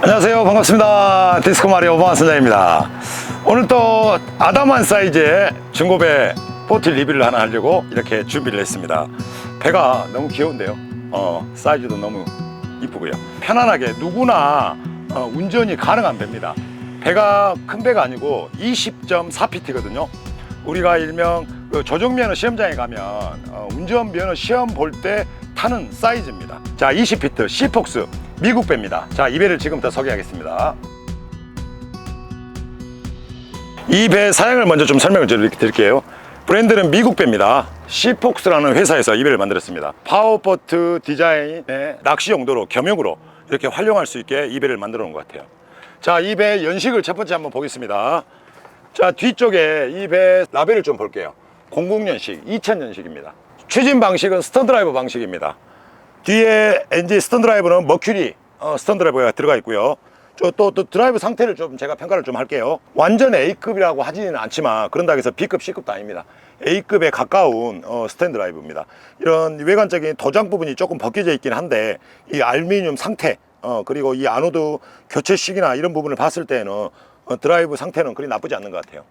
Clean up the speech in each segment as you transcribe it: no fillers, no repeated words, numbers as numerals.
안녕하세요, 반갑습니다. 디스코마리오 오방선장입니다. 오늘 또 아담한 사이즈의 중고배 보트 리뷰를 하나 하려고 이렇게 준비를 했습니다. 배가 너무 귀여운데요. 사이즈도 너무 이쁘고요. 편안하게 누구나 운전이 가능한 배입니다. 배가 큰 배가 아니고 20.4피트거든요. 우리가 일명 조종면허 시험장에 가면 운전면허 시험 볼 때 타는 사이즈입니다. 자, 20피트 시폭스 미국 배입니다. 자, 이 배를 지금부터 소개하겠습니다. 이 배 사양을 먼저 좀 설명을 드릴게요. 브랜드는 미국 배입니다. 시폭스라는 회사에서 이 배를 만들었습니다. 파워보트 디자인의 낚시 용도로 겸용으로 이렇게 활용할 수 있게 이 배를 만들어 놓은 것 같아요. 자, 이 배 연식을 첫 번째 한번 보겠습니다. 자, 뒤쪽에 이 배 라벨을 좀 볼게요. 00년식, 2000년식입니다. 추진 방식은 스턴드라이버 방식입니다. 뒤에 엔진 스턴드라이버는 머큐리 스턴드라이버가 들어가 있고요. 또 드라이브 상태를 좀 제가 평가를 좀 할게요. 완전 A급이라고 하지는 않지만 그런다고 해서 B급, C급도 아닙니다. A급에 가까운 스탠드라이브입니다. 이런 외관적인 도장 부분이 조금 벗겨져 있긴 한데 이 알루미늄 상태 그리고 이 아노드 교체식이나 이런 부분을 봤을 때는 드라이브 상태는 그리 나쁘지 않는 것 같아요.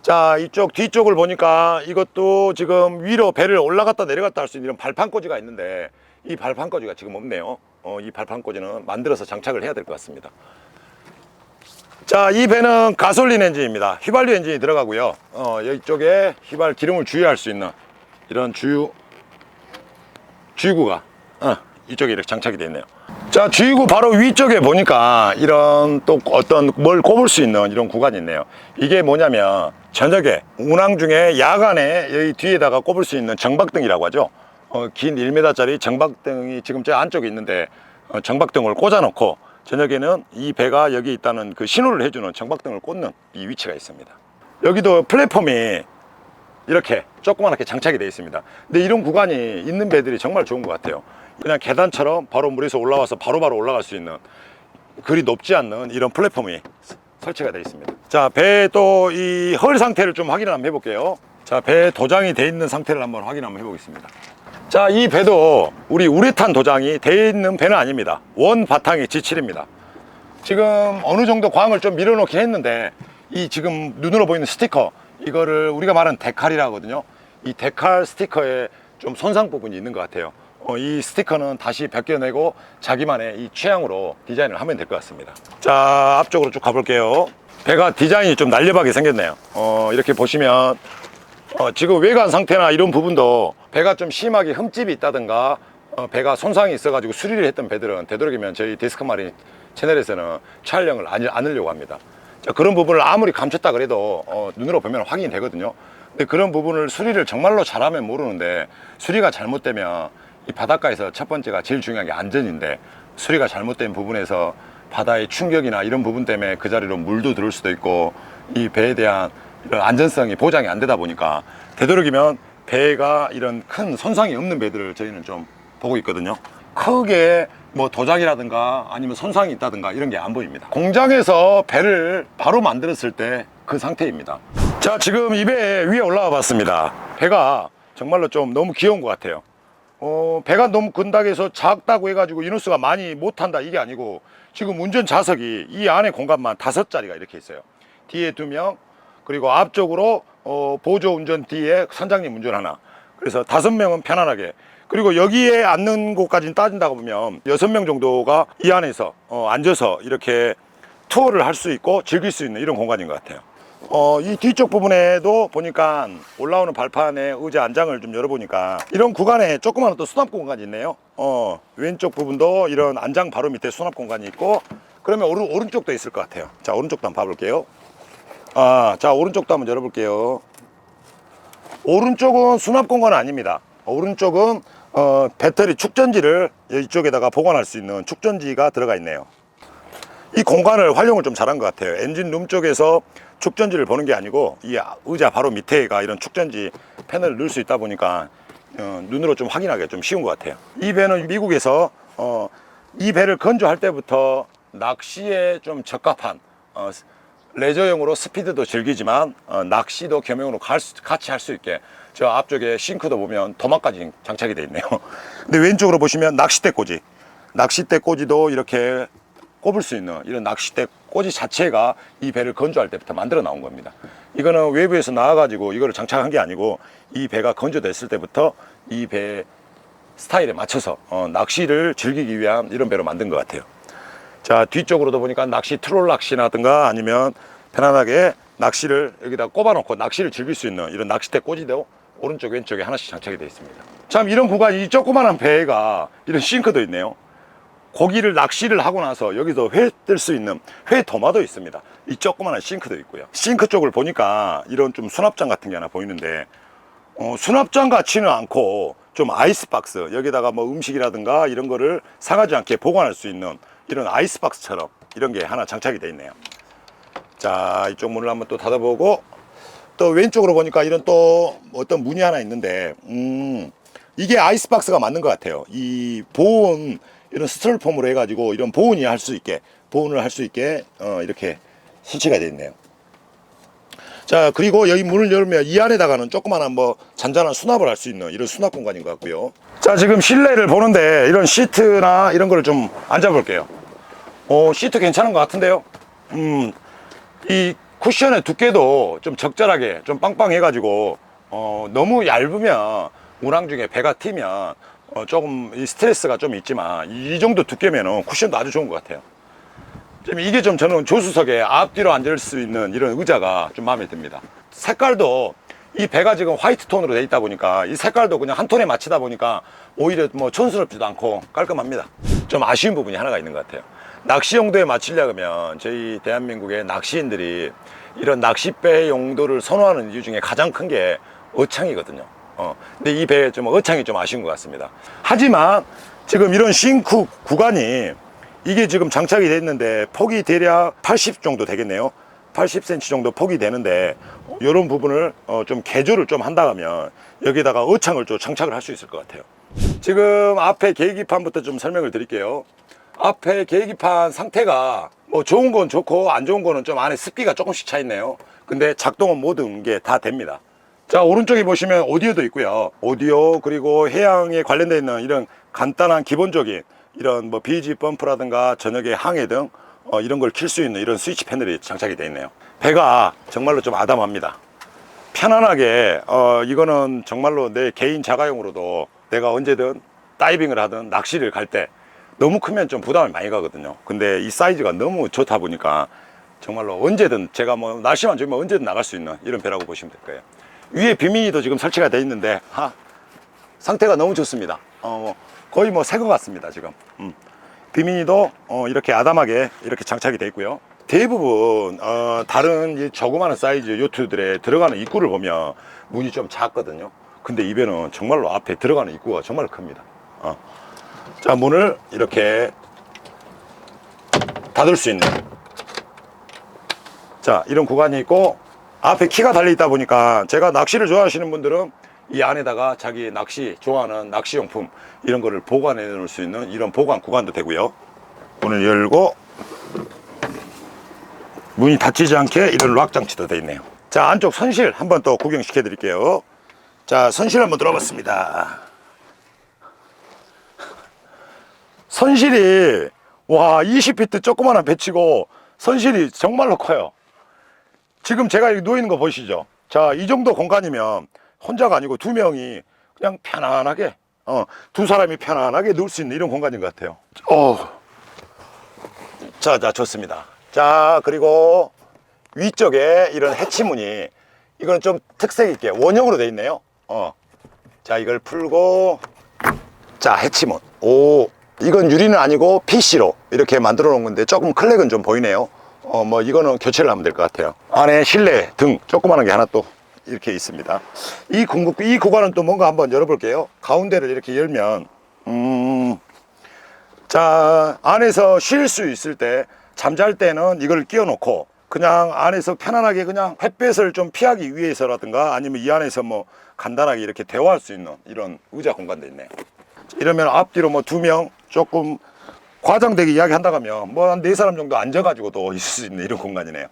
자, 이쪽 뒤쪽을 보니까 이것도 지금 위로 배를 올라갔다 내려갔다 할 수 있는 이런 발판꽂이가 있는데 이 발판꽂이가 지금 없네요. 이 발판꽂이는 만들어서 장착을 해야 될 것 같습니다. 자, 이 배는 가솔린 엔진입니다. 휘발유 엔진이 들어가고요. 이쪽에 휘발 기름을 주유할 수 있는 이런 주유구가 이쪽에 이렇게 장착이 되어 있네요. 자, 주유구 바로 위쪽에 보니까 이런 또 어떤 뭘 꼽을 수 있는 이런 구간이 있네요. 이게 뭐냐면 저녁에 운항 중에 야간에 여기 뒤에다가 꼽을 수 있는 정박등이라고 하죠. 긴 1m짜리 정박등이 지금 저 안쪽에 있는데 정박등을 꽂아 놓고 저녁에는 이 배가 여기 있다는 그 신호를 해주는 정박등을 꽂는 이 위치가 있습니다. 여기도 플랫폼이 이렇게 조그맣게 장착이 되어 있습니다. 근데 이런 구간이 있는 배들이 정말 좋은 것 같아요. 그냥 계단처럼 바로 물에서 올라와서 바로바로 올라갈 수 있는 그리 높지 않는 이런 플랫폼이 설치가 되어 있습니다. 자, 배 또 이 헐 상태를 좀 확인을 한번 해볼게요. 자, 배 도장이 되어 있는 상태를 한번 확인 한번 해보겠습니다. 자, 이 배도 우리 우레탄 도장이 되어 있는 배는 아닙니다. 원 바탕이 G7입니다. 지금 어느 정도 광을 좀 밀어놓긴 했는데 이 지금 눈으로 보이는 스티커 이거를 우리가 말하는 데칼이라 하거든요. 이 데칼 스티커에 좀 손상 부분이 있는 것 같아요. 이 스티커는 다시 벗겨내고 자기만의 이 취향으로 디자인을 하면 될 것 같습니다. 자, 앞쪽으로 쭉 가볼게요. 배가 디자인이 좀 날렵하게 생겼네요. 이렇게 보시면 지금 외관 상태나 이런 부분도 배가 좀 심하게 흠집이 있다든가 배가 손상이 있어가지고 수리를 했던 배들은 되도록이면 저희 디스크마린 채널에서는 촬영을 안 하려고 합니다. 자, 그런 부분을 아무리 감췄다 그래도 눈으로 보면 확인이 되거든요. 근데 그런 부분을 수리를 정말로 잘하면 모르는데 수리가 잘못되면 이 바닷가에서 첫 번째가 제일 중요한 게 안전인데 수리가 잘못된 부분에서 바다의 충격이나 이런 부분 때문에 그 자리로 물도 들을 수도 있고 이 배에 대한 이런 안전성이 보장이 안 되다 보니까 되도록이면 배가 이런 큰 손상이 없는 배들을 저희는 좀 보고 있거든요. 크게 뭐 도장이라든가 아니면 손상이 있다든가 이런 게 안 보입니다. 공장에서 배를 바로 만들었을 때 그 상태입니다. 자, 지금 이 배 위에 올라와 봤습니다. 배가 정말로 좀 너무 귀여운 것 같아요. 배가 너무 큰다고 해서 작다고 해가지고 인원수가 많이 못 탄다 이게 아니고 지금 운전 좌석이 이 안에 공간만 5자리가 이렇게 있어요. 뒤에 2명 그리고 앞쪽으로 보조 운전 뒤에 선장님 운전 하나, 그래서 5명은 편안하게, 그리고 여기에 앉는 곳까지는 따진다고 보면 6명 정도가 이 안에서 앉아서 이렇게 투어를 할 수 있고 즐길 수 있는 이런 공간인 것 같아요. 이 뒤쪽 부분에도 보니까 올라오는 발판에 의자 안장을 좀 열어보니까 이런 구간에 조그마한 또 수납 공간이 있네요. 왼쪽 부분도 이런 안장 바로 밑에 수납 공간이 있고, 그러면 오른쪽도 있을 것 같아요. 자, 오른쪽도 한번 봐볼게요. 자, 오른쪽도 한번 열어볼게요. 오른쪽은 수납 공간은 아닙니다. 오른쪽은 배터리 축전지를 이쪽에다가 보관할 수 있는 축전지가 들어가 있네요. 이 공간을 활용을 좀 잘한 것 같아요. 엔진룸 쪽에서 축전지를 보는 게 아니고 이 의자 바로 밑에가 이런 축전지 패널을 넣을 수 있다 보니까 눈으로 좀 확인하기 좀 쉬운 것 같아요. 이 배는 미국에서 이 배를 건조할 때부터 낚시에 좀 적합한 레저용으로 스피드도 즐기지만 낚시도 겸용으로 같이 할 수 있게 저 앞쪽에 싱크도 보면 도마까지 장착이 되어 있네요. 근데 왼쪽으로 보시면 낚싯대 꽂이, 낚싯대 꽂이도 이렇게 꼽을 수 있는 이런 낚싯대 꽂이 자체가 이 배를 건조할 때부터 만들어 나온 겁니다. 이거는 외부에서 나와가지고 이거를 장착한 게 아니고 이 배가 건조됐을 때부터 이 배 스타일에 맞춰서 낚시를 즐기기 위한 이런 배로 만든 것 같아요. 자, 뒤쪽으로도 보니까 낚시 트롤 낚시라든가 아니면 편안하게 낚시를 여기다 꼽아놓고 낚시를 즐길 수 있는 이런 낚싯대 꽂이도 오른쪽 왼쪽에 하나씩 장착이 되어 있습니다. 참, 이런 구간이, 이 조그만한 배가 이런 싱크도 있네요. 고기를 낚시를 하고 나서 여기서 회 뜰 수 있는 회 도마도 있습니다. 이 조그만한 싱크도 있고요. 싱크 쪽을 보니까 이런 좀 수납장 같은 게 하나 보이는데 수납장 같지는 않고 좀 아이스박스, 여기다가 뭐 음식이라든가 이런 거를 상하지 않게 보관할 수 있는 이런 아이스박스처럼 이런 게 하나 장착이 되어 있네요. 자, 이쪽 문을 한번 또 닫아보고, 또 왼쪽으로 보니까 이런 또 어떤 문이 하나 있는데 이게 아이스박스가 맞는 것 같아요. 이 보온, 이런 스티로폼으로 해가지고 이런 보온을 할 수 있게 이렇게 설치가 되어 있네요. 자, 그리고 여기 문을 열면 이 안에다가는 조그마한 뭐 잔잔한 수납을 할 수 있는 이런 수납 공간인 것 같고요. 자, 지금 실내를 보는데 이런 시트나 이런 거를 좀 앉아볼게요. 시트 괜찮은 것 같은데요. 이 쿠션의 두께도 좀 적절하게 좀 빵빵해 가지고 너무 얇으면 운항 중에 배가 튀면 조금 이 스트레스가 좀 있지만 이 정도 두께면은 쿠션도 아주 좋은 것 같아요. 지금 이게 좀 저는 조수석에 앞뒤로 앉을 수 있는 이런 의자가 좀 마음에 듭니다. 색깔도 이 배가 지금 화이트 톤으로 되어 있다 보니까 이 색깔도 그냥 한 톤에 맞추다 보니까 오히려 뭐 촌스럽지도 않고 깔끔합니다. 좀 아쉬운 부분이 하나가 있는 것 같아요. 낚시 용도에 맞추려면 저희 대한민국의 낚시인들이 이런 낚싯배 용도를 선호하는 이유 중에 가장 큰 게 어창이거든요. 근데 이 배에 좀 어창이 좀 아쉬운 것 같습니다. 하지만 지금 이런 싱크 구간이 이게 지금 장착이 됐는데 폭이 대략 80 정도 되겠네요. 80cm 정도 폭이 되는데 이런 부분을 좀 개조를 좀 한다 하면 여기다가 어창을 좀 장착을 할 수 있을 것 같아요. 지금 앞에 계기판부터 좀 설명을 드릴게요. 앞에 계기판 상태가 뭐 좋은 건 좋고 안 좋은 거는 좀 안에 습기가 조금씩 차 있네요. 근데 작동은 모든 게 다 됩니다. 자, 오른쪽에 보시면 오디오도 있고요. 오디오, 그리고 해양에 관련되어 있는 이런 간단한 기본적인 이런 뭐 BG 펌프라든가 저녁에 항해 등 이런 걸 킬 수 있는 이런 스위치 패널이 장착이 되어 있네요. 배가 정말로 좀 아담합니다. 편안하게 이거는 정말로 내 개인 자가용으로도 내가 언제든 다이빙을 하든 낚시를 갈 때 너무 크면 좀 부담이 많이 가거든요. 근데 이 사이즈가 너무 좋다 보니까 정말로 언제든 제가 뭐 날씨만 좋으면 언제든 나갈 수 있는 이런 배라고 보시면 될 거예요. 위에 비미니도 지금 설치가 되어 있는데 상태가 너무 좋습니다. 거의 뭐 새 것 같습니다. 지금 비미니도 이렇게 아담하게 이렇게 장착이 되어 있고요. 대부분 다른 이 조그마한 사이즈 요트들에 들어가는 입구를 보면 문이 좀 작거든요. 근데 이 배는 정말로 앞에 들어가는 입구가 정말 큽니다. 자, 문을 이렇게 닫을 수 있는, 자, 이런 구간이 있고 앞에 키가 달려 있다 보니까 제가 낚시를 좋아하시는 분들은 이 안에다가 자기 낚시 좋아하는 낚시용품 이런 거를 보관해 놓을 수 있는 이런 보관 구간도 되고요. 문을 열고 문이 닫히지 않게 이런 락 장치도 되어 있네요. 자, 안쪽 선실 한번 또 구경시켜 드릴게요. 자, 선실 한번 들어봤습니다. 선실이 와 20피트 조그마한 배치고 선실이 정말로 커요. 지금 제가 여기 누워있는 거 보이시죠? 자, 이 정도 공간이면 혼자가 아니고 두 명이 그냥 편안하게 두 사람이 편안하게 누울 수 있는 이런 공간인 것 같아요. 자, 좋습니다. 자, 그리고 위쪽에 이런 해치문이, 이건 좀 특색 있게 원형으로 되어 있네요. 자, 이걸 풀고, 자, 해치문. 이건 유리는 아니고 PC로 이렇게 만들어 놓은 건데 조금 클랙은 좀 보이네요. 뭐 이거는 교체를 하면 될 것 같아요. 안에 실내 등 조그마한 게 하나 또 이렇게 있습니다. 이 구간은 또 뭔가 한번 열어볼게요. 가운데를 이렇게 열면 자, 안에서 쉴 수 있을 때, 잠잘 때는 이걸 끼워 놓고 그냥 안에서 편안하게 그냥 햇볕을 좀 피하기 위해서라든가 아니면 이 안에서 뭐 간단하게 이렇게 대화할 수 있는 이런 의자 공간도 있네요. 이러면 앞뒤로 뭐 두 명 조금 과장되게 이야기한다고 하면 뭐 한 네 사람 정도 앉아가지고 또 있을 수 있는 이런 공간이네요.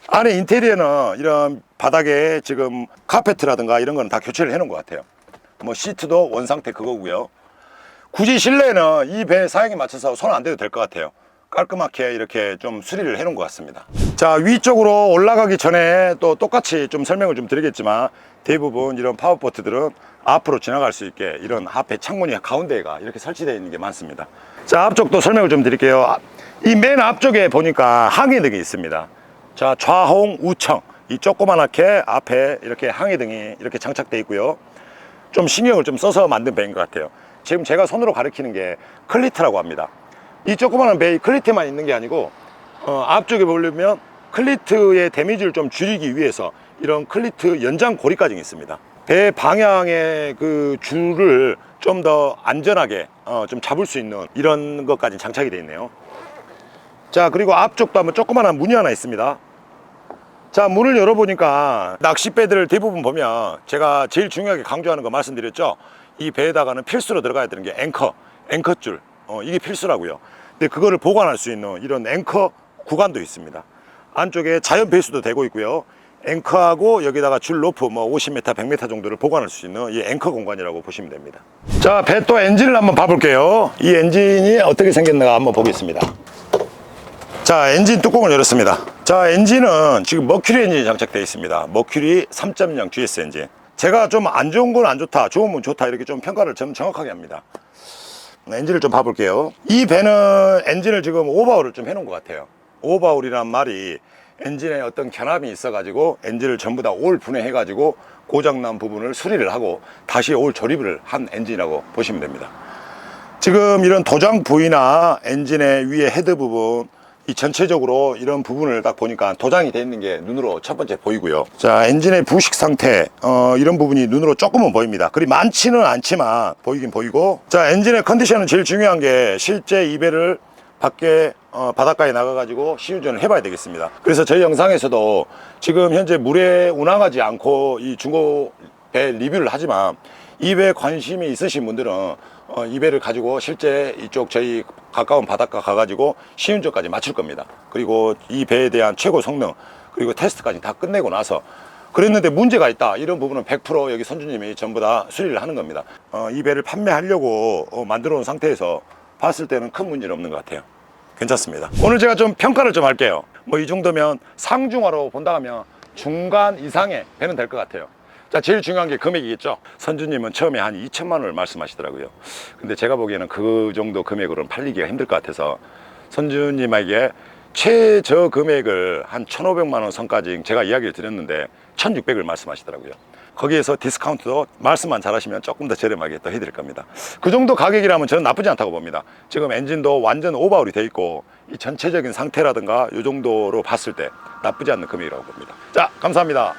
안에 인테리어는 이런 바닥에 지금 카페트라든가 이런 거는 다 교체를 해 놓은 것 같아요. 뭐 시트도 원상태 그거고요. 굳이 실내에는 이 배 사양에 맞춰서 손 안 대도 될 것 같아요. 깔끔하게 이렇게 좀 수리를 해 놓은 것 같습니다. 자, 위쪽으로 올라가기 전에 또 똑같이 좀 설명을 좀 드리겠지만, 대부분 이런 파워포트들은 앞으로 지나갈 수 있게 이런 앞에 창문이 가운데가 이렇게 설치되어 있는 게 많습니다. 자, 앞쪽도 설명을 좀 드릴게요. 이 맨 앞쪽에 보니까 항해등이 있습니다. 자, 좌홍 우청, 이 조그만하게 앞에 이렇게 항해등이 이렇게 장착되어 있고요. 좀 신경을 좀 써서 만든 배인 것 같아요. 지금 제가 손으로 가리키는 게 클리트라고 합니다. 이 조그마한 배에 클리트만 있는 게 아니고, 앞쪽에 보려면 클리트의 데미지를 좀 줄이기 위해서 이런 클리트 연장 고리까지 있습니다. 배 방향의 그 줄을 좀 더 안전하게 좀 잡을 수 있는 이런 것까지 장착이 되어 있네요. 자, 그리고 앞쪽도 한번 조그마한 문이 하나 있습니다. 자, 문을 열어보니까 낚싯배들 대부분 보면 제가 제일 중요하게 강조하는 거 말씀드렸죠. 이 배에다가는 필수로 들어가야 되는 게 앵커줄, 이게 필수라고요. 근데 그거를 보관할 수 있는 이런 앵커 구간도 있습니다. 안쪽에 자연 배수도 되고 있고요. 앵커하고 여기다가 줄 로프 뭐 50m, 100m 정도를 보관할 수 있는 이 앵커 공간이라고 보시면 됩니다. 자, 배 또 엔진을 한번 봐볼게요. 이 엔진이 어떻게 생겼는가 한번 보겠습니다. 자, 엔진 뚜껑을 열었습니다. 자, 엔진은 지금 머큐리 엔진이 장착되어 있습니다. 머큐리 3.0 GS 엔진. 제가 좀 안 좋은 건 안 좋다, 좋은 건 좋다, 이렇게 좀 평가를 좀 정확하게 합니다. 엔진을 좀 봐볼게요. 이 배는 엔진을 지금 오버홀을 좀 해놓은 것 같아요. 오버홀이란 말이 엔진에 어떤 결함이 있어가지고 엔진을 전부 다 올 분해해가지고 고장난 부분을 수리를 하고 다시 올 조립을 한 엔진이라고 보시면 됩니다. 지금 이런 도장 부위나 엔진의 위에 헤드 부분, 이 전체적으로 이런 부분을 딱 보니까 도장이 되어 있는 게 눈으로 첫 번째 보이고요. 자, 엔진의 부식 상태, 이런 부분이 눈으로 조금은 보입니다. 그리 많지는 않지만 보이긴 보이고, 자, 엔진의 컨디션은 제일 중요한 게 실제 이 배를 밖에 바닷가에 나가가지고 시운전을 해봐야 되겠습니다. 그래서 저희 영상에서도 지금 현재 물에 운항하지 않고 이 중고 배 리뷰를 하지만, 이 배에 관심이 있으신 분들은 이 배를 가지고 실제 이쪽 저희 가까운 바닷가 가가지고 시운전까지 마칠 겁니다. 그리고 이 배에 대한 최고 성능, 그리고 테스트까지 다 끝내고 나서, 그랬는데 문제가 있다, 이런 부분은 100% 여기 선주님이 전부 다 수리를 하는 겁니다. 이 배를 판매하려고 만들어 놓은 상태에서 봤을 때는 큰 문제는 없는 것 같아요. 괜찮습니다. 오늘 제가 좀 평가를 좀 할게요. 뭐 이 정도면 상중하로 본다 하면 중간 이상의 배는 될 것 같아요. 자, 제일 중요한 게 금액이겠죠. 선주님은 처음에 한 2천만 원을 말씀하시더라고요. 근데 제가 보기에는 그 정도 금액으로는 팔리기가 힘들 것 같아서 선주님에게 최저 금액을 한 1,500만 원 선까지 제가 이야기를 드렸는데 1,600을 말씀하시더라고요. 거기에서 디스카운트도 말씀만 잘하시면 조금 더 저렴하게 또 해드릴 겁니다. 그 정도 가격이라면 저는 나쁘지 않다고 봅니다. 지금 엔진도 완전 오버홀이 돼 있고 이 전체적인 상태라든가 이 정도로 봤을 때 나쁘지 않는 금액이라고 봅니다. 자, 감사합니다.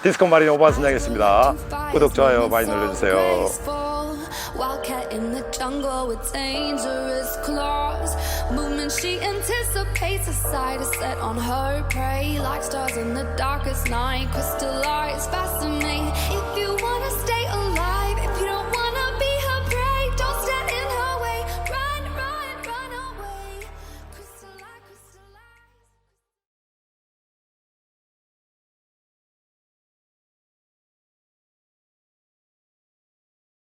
디스코 마린 오반 선장이었습니다. 구독, 좋아요 많이 눌러주세요. Wildcat in the jungle with dangerous claws. Movement she anticipates, a sight is set on her prey. Like stars in the darkest night, crystallized, fascinating. If you